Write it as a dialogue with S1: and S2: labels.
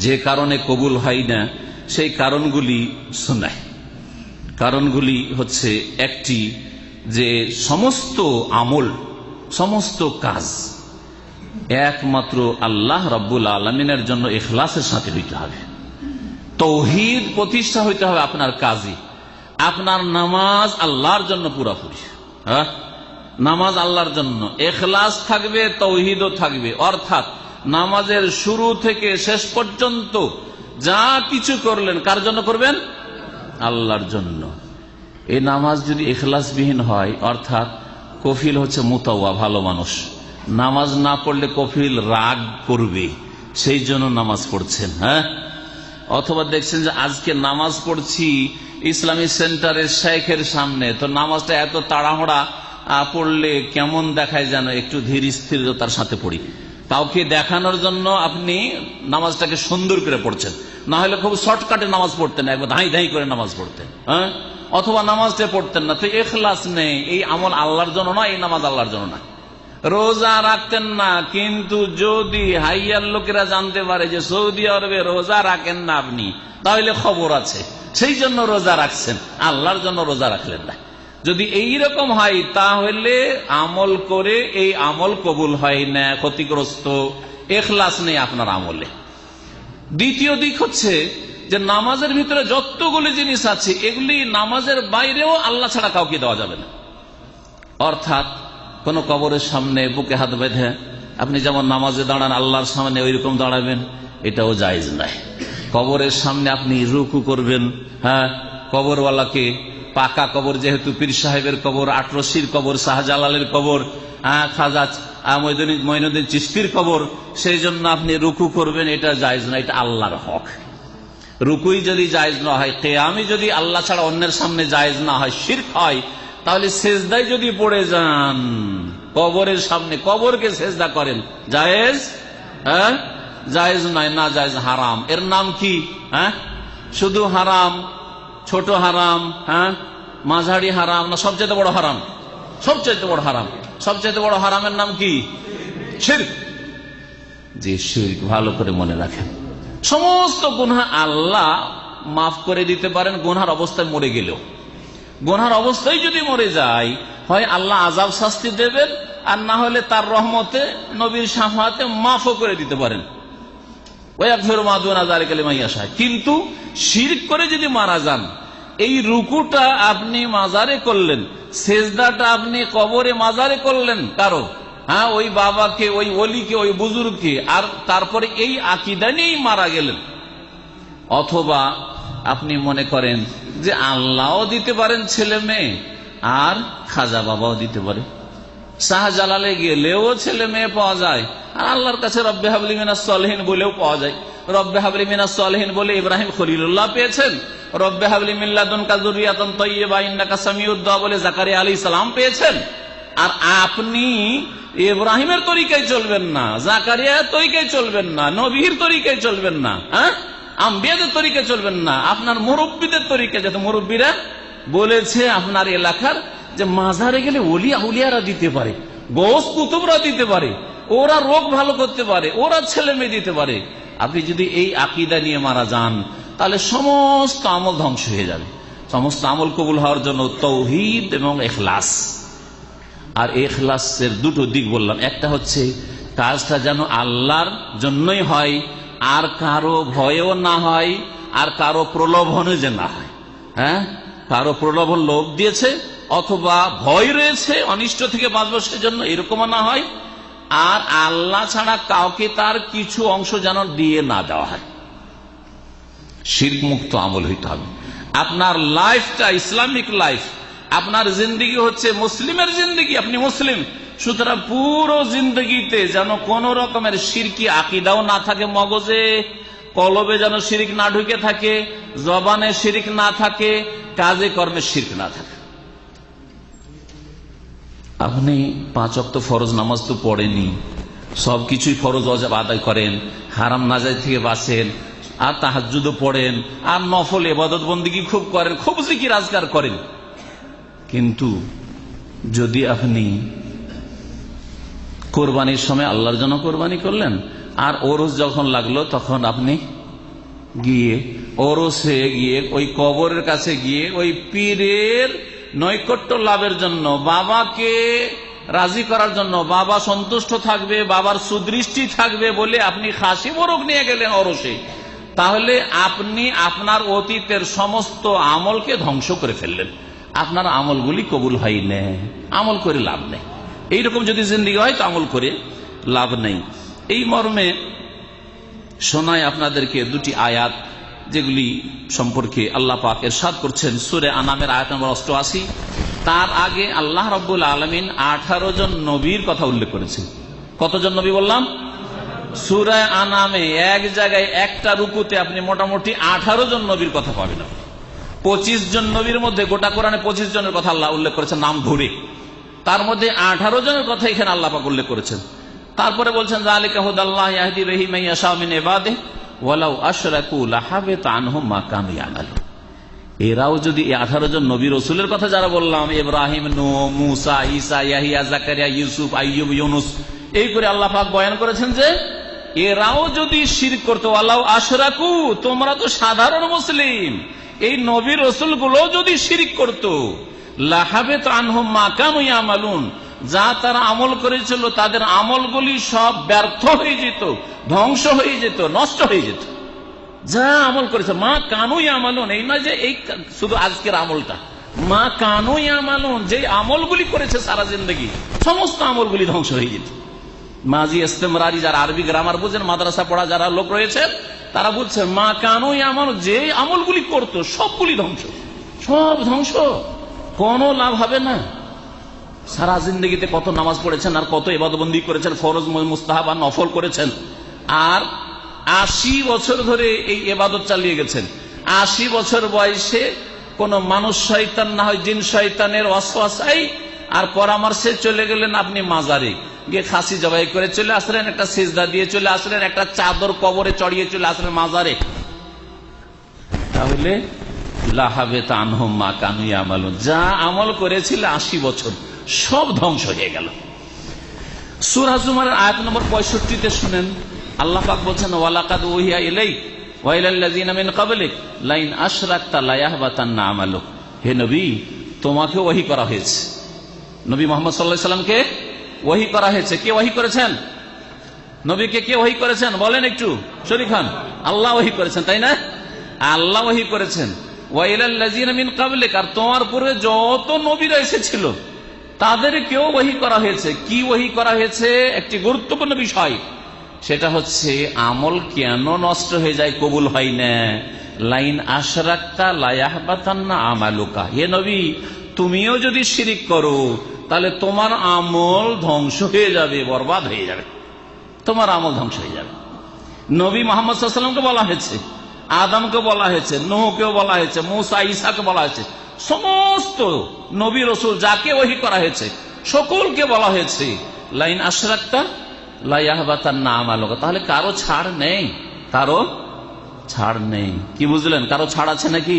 S1: যে কারণে কবুল হয় না সেই কারণগুলি শোনায়। কারণগুলি হচ্ছে একটি, যে সমস্ত আমল, সমস্ত কাজ একমাত্র আল্লাহ রাব্বুল আলামিনের জন্য ইখলাসের সাথে হইতে হবে। তাওহীদ প্রতিষ্ঠা হইতে হবে আপনার কাজে। আপনার নামাজ আল্লাহর জন্য পুরাপুরি, নামাজ আল্লাহর জন্য, ইখলাস থাকবে, তাওহীদও থাকবে। অর্থাৎ নামাজের শুরু থেকে শেষ পর্যন্ত যা কিছু করলেন কার জন্য করবেন? আল্লাহর জন্য। এই নামাজ যদি ইখলাসবিহীন হয়, অর্থাৎ কফিল হচ্ছে মুতাওয়া, ভালো মানুষ, নামাজ না পড়লে কফিল রাগ করবে, সেই জন্য নামাজ পড়ছেন। অথবা দেখছেন যে আজকে নামাজ পড়ছি ইসলামী সেন্টারের শেখের সামনে, তো নামাজটা এত তাড়াহুড়া পড়লে কেমন দেখায়, যেন একটু ধীর স্থিরতার সাথে পড়ি। কাউকে দেখানোর জন্য আপনি নামাজটাকে সুন্দর করে পড়ছেন, না হলে খুব শর্টকাটে নামাজ পড়তেন, একবার ধাই ধাই করে নামাজ পড়তেন, অথবা নামাজটা পড়তেন না। তো ইখলাস নেই, এই আমল আল্লাহর জন্য না, এই নামাজ আল্লাহর জন্য না। রোজা রাখতেন না, কিন্তু যদি হাইয়ার লোকেরা জানতে পারে যে সৌদি আরবে রোজা রাখেন না আপনি, তাহলে খবর আছে, সেই জন্য রোজা রাখছেন, আল্লাহর জন্য রোজা রাখলেন না। যদি এইরকম হয় তাহলে আমল করে এই আমল কবুল হয় না, ক্ষতিগ্রস্ত, ইখলাস নেই আপনার আমলে। দ্বিতীয় দিক হচ্ছে যে নামাজের ভিতরে যতগুলি জিনিস আছে এগুলি নামাজের বাইরেও আল্লাহ ছাড়া কাউকে দেওয়া যাবে না। অর্থাৎ কোন কবরের সামনে বুকে হাত বেঁধে আপনি যেমন নামাজে দাঁড়ান আল্লাহর সামনে ওইরকম দাঁড়াবেন, এটাও জায়েজ নাই। কবরের সামনে আপনি রুকু করবেন, কবরওয়ালাকে, পাকা কবর যেহেতু পীর সাহেবের কবর, আটরশির কবর, শাহজালালের কবর, খাজা মঈনুদ্দিন চিশতির কবর, সেই জন্য আপনি রুকু করবেন, এটা জায়েজ না, এটা আল্লাহর হক। রুকুই যদি জায়েজ না হয়, কিয়ামই যদি আল্লাহ ছাড়া অন্যের সামনে জায়েজ না হয়, শিরক হয়, তাহলে সেজদায় যদি পড়ে যান কবরের সামনে, কবরকে সেজদা করেন, জায়েজ? জায়েজ নয়, না জায়েজ, হারাম। এর নাম কি? শুধু হারাম, ছোট হারাম, মাঝারি হারাম, না সবচেয়ে বড় হারাম? সবচেয়ে বড় হারাম। সবচেয়ে বড় হারামের নাম কি? শিরক। যে শিরক, ভালো করে মনে রাখেন, সমস্ত গুনাহ আল্লাহ মাফ করে দিতে পারেন গুনার অবস্থায় মরে গেলেও। গুনার অবস্থায় যদি মরে যায়, হয় আল্লাহ আযাব শাস্তি দেবেন, আর না হলে তার রহমতে, নবীর শাফাআতে মাফও করে দিতে পারেন। কিন্তু শিরক করে যদি মারা যান, এই রুকুটা আপনি মাজারে করলেন, সেজদাটা আপনি কবরে মাজারে করলেন কারো, ওই বাবাকে, ওই ওলিকে, ওই বুজুর্গকে, আর তারপরে এই আকীদা নিয়েই মারা গেলেন। অথবা আপনি মনে করেন যে আল্লাহও দিতে পারেন ছেলে মেয়ে, আর খাজা বাবাও দিতে পারে, শাহজালালে গেলেও ছেলে মেয়ে পাওয়া যায়, আর আল্লাহর কাছে রব্বে হাবলি মিনাস সালিহিন বলেও পাওয়া যায়। রব্বে হাবলি মিনাস সালিহিন বলে ইব্রাহিম খলিলুল্লাহ পেয়েছেন, রব্বে হাবলি মিন লাদুনকা যুররিয়াতান তাইয়্যিবা ইন্নাকা সামিউদ দুআ বলে জাকারিয়া আলাইহিস সালাম পেয়েছেন। আর আপনি ইব্রাহিমের তরিকায় চলবেন না, জাকারিয়ার তরিকায় চলবেন না, নবীর তরিকায় চলবেন না, আম্বিয়াদের তরিকায় চলবেন না, আপনার মুরব্বীদের তরিকায়, যাতে মুরব্বীরা বলেছে আপনার এলাকার যে মাজারে গেলে উলিয়ারা দিতে পারে, গোস কুতুবরা দিতে পারে, ওরা রোগ ভালো করতে পারে, ওরা ছেলে মেয়ে দিতে পারে। আপনি যদি এই আকীদা নিয়ে মারা যান, তাহলে সমস্ত আমল ধ্বংস হয়ে যাবে। সমস্ত আমল কবুল হওয়ার জন্য তাওহীদ এবং ইখলাস। আর ইখলাসের দুটো দিক বললাম, একটা হচ্ছে কাজটা যেন আল্লাহর জন্যই হয়, আর কারো ভয়েও না হয়, আর কারো প্রলোভনে যে না হয়। কারো প্রলোভন, লোভ দিয়েছে অথবা ভয় রয়েছে অনিষ্ট থেকে বাঁচবো সেজন্য, এরকমও না হয়। আর আল্লাহ ছাড়া কাউকে তার কিছু অংশ যেন দিয়ে না দেওয়া হয়। শিরক মুক্ত আমল হইতে হবে। আপনার লাইফটা ইসলামিক লাইফ, আপনার জিন্দগি হচ্ছে মুসলিমের জিন্দগি, আপনি মুসলিম, সুতরাং পুরো জিন্দগিতে যেন কোন রকমের শিরকি আকীদাও না থাকে মগজে, কলবে যেন শিরক না ঢুকে থাকে, জবানে শিরক না থাকে, কাজে কর্মে শিরক না থাকে। আপনি 5 ওয়াক্ত ফরজ নামাজ তো পড়েনি, সবকিছুই ফরজ ওয়াজিব আদায় করেন, হারাম নাজায়েজ থেকে বাঁচেন, আর তাহাজ্জুদও পড়েন, আর নফল ইবাদত বন্দেগী খুব করেন, খুব জিকির আজকার করেন, কিন্তু যদি আপনি কোরবানির সময় আল্লাহর জন্য কোরবানি করলেন, আর ওরস যখন লাগলো তখন আপনি গিয়ে, ওরসে গিয়ে, ওই কবরের কাছে গিয়ে ওই পীরের নৈকট্য লাভের জন্য, বাবাকে রাজি করার জন্য, বাবা সন্তুষ্ট থাকবে, বাবার সুদৃষ্টি থাকবে বলে আপনি খাসি মোরগ নিয়ে গেলেন ওরসে, তাহলে আপনি আপনার অতীতের সমস্ত আমলকে ধ্বংস করে ফেললেন। আপনার আমলগুলি কবুল হয় না, আমল করে লাভ নেই। এইরকম যদি জিন্দেগি হয় তো আমল করে লাভ নেই। এই মর্মে শোনায় আপনাদেরকে দুটি আয়াত, যেগুলি সম্পর্কে আল্লাহ পাক ইরশাদ করছেন সূরা আনামের আয়াত নম্বর 88। তার আগে আল্লাহ রাব্বুল আলামিন 18 জন নবীর কথা উল্লেখ করেছেন। কতজন নবী বললাম? সূরা আনামে এক জায়গায় একটা রুকুতে আপনি মোটামুটি 18 জন নবীর কথা পাবেন। 25 জন নবীর মধ্যে, গোটা কোরআনে 25 জনের কথা আল্লাহ উল্লেখ করেছেন নাম ধরে, তার মধ্যে 18 জনের কথা এখানে আল্লাহ পাক উল্লেখ করেছেন। তারপরে বলছেন যালিকা হুদাল্লাহি ইয়াহদি বিহি মান ইয়াশাউ মিন ইবাদিহি ওয়ালাউ আশরাকু লাহাবিতা আনহুম মা কানু ইয়ামালুন। এরাও যদি 18 জন নবী রাসূলের কথা যারা বললাম, ইব্রাহিম, নূহ, মূসা, ঈসা, ইয়াহিয়া, যাকারিয়া, ইউসুফ, আইয়ুব, ইউনুস, এই করে আল্লাহ পাক বয়ান করেছেন যে এরাও যদি শিরক করতো, ওয়ালাউ আশরাকু, তোমরা তো সাধারণ মুসলিম, এই নবী রাসূলগুলো যদি শিরক করতো, লাহাবিতা আনহুম মা কানু ইয়ামালুন, যা তারা আমল করেছিল তাদের আমলগুলি সব ব্যর্থ হয়ে যেত, ধ্বংস হয়ে যেত, নষ্ট হয়ে যেত। যা আমল করেছে, মা কানু ইয়ামালুন, এই নয় যে এই শুধু আজকের আমলটা, মা কানু ইয়ামালুন, যে আমলগুলি করেছে সারা জিন্দগি, সমস্ত আমলগুলি ধ্বংস হয়ে যেত। মাজি ইস্তেমরারি যারা আরবি গ্রামার বুঝেন, মাদ্রাসা পড়া যারা লোক রয়েছে তারা বুঝছেন, মা কানু ইয়ামালুন, যে আমলগুলি করতো সবগুলি ধ্বংস, সব ধ্বংস, কোনো লাভ হবে না। সারা জিন্দগিতে কত নামাজ পড়েছেন আর কত ইবাদতবন্দি করেছেন, ফরজ, মুস্তাহাব আর নফল করেছেন, আর 80 বছর ধরে এই ইবাদত চালিয়ে গেছেন। 80 বছর বয়সে কোন মানুষ শয়তান না হয় জিন শয়তানের ওয়াসওয়াসায় আর পরামর্শে চলে গেলেন আপনি মাজারে গিয়ে, খাসি জবাই করে চলে আসলেন, একটা সিজদা দিয়ে চলে আসলেন, একটা চাদর কবরে চড়িয়ে চলে আসলেন মাজারে, তাহলে লাহাবিতা আনহুম মা কানু ইয়ামালুন, যা আমল করেছিল 80 বছর সব ধ্বংস হয়ে গেল। সূরা জুমারের আয়াত নম্বর 65 শুনেন, আল্লাহ পাক বলছেন ওয়ালাকাদ উহিয়া ইলাইক ওয়া ইলাল্লাযিনা মিন ক্বাবলিক লাইন আশরাকতা লায়াহবাতান্না আমালুক। হে নবী, তোমাকে ওহী করা হয়েছে, নবী মুহাম্মদ সাল্লাল্লাহু আলাইহি সাল্লামকে ওহী করা হয়েছে। কে ওহী করেছেন? নবীকে কে ওহী করেছেন বলেন একটু, শরীফ খান। আল্লাহ ওহী করেছেন, তাই না? আল্লাহ ওহী করেছেন। ওয়া ইলাল্লাযিনা মিন ক্বাবলিক, আর তোমার পূর্বে যত নবীরা এসেছিল তাদেরকেও ওহী করা হয়েছে। কি ওহী করা হয়েছে? একটি গুরুত্বপূর্ণ বিষয়, সেটা হচ্ছে আমল কেন নষ্ট হয়ে যায়, কবুল হয় না। লাইন আশরাকতা লায়াহবাতান্না আমালুকা, হে নবী, তুমিও যদি শিরিক করো তাহলে তোমার আমল ধ্বংস হয়ে যাবে, বরবাদ হয়ে যাবে, তোমার আমল ধ্বংস হয়ে যাবে। নবী মুহাম্মদ সাল্লাল্লাহু আলাইহি ওয়াসাল্লামকে বলা হয়েছে, আদমকে বলা হয়েছে, নূহকেও বলা হয়েছে, মূসা, ঈসাকে বলা হয়েছে, সমস্ত নবী রাসূল যাকে ওহী করা হয়েছে সকলকে বলা হয়েছে লাইন আশরাকতা লায়াহবাতান্না আমালুকা। তাহলে কারো ছাড় নেই, কারো ছাড় নেই। কি বুঝলেন? কারো ছাড় আছে নাকি?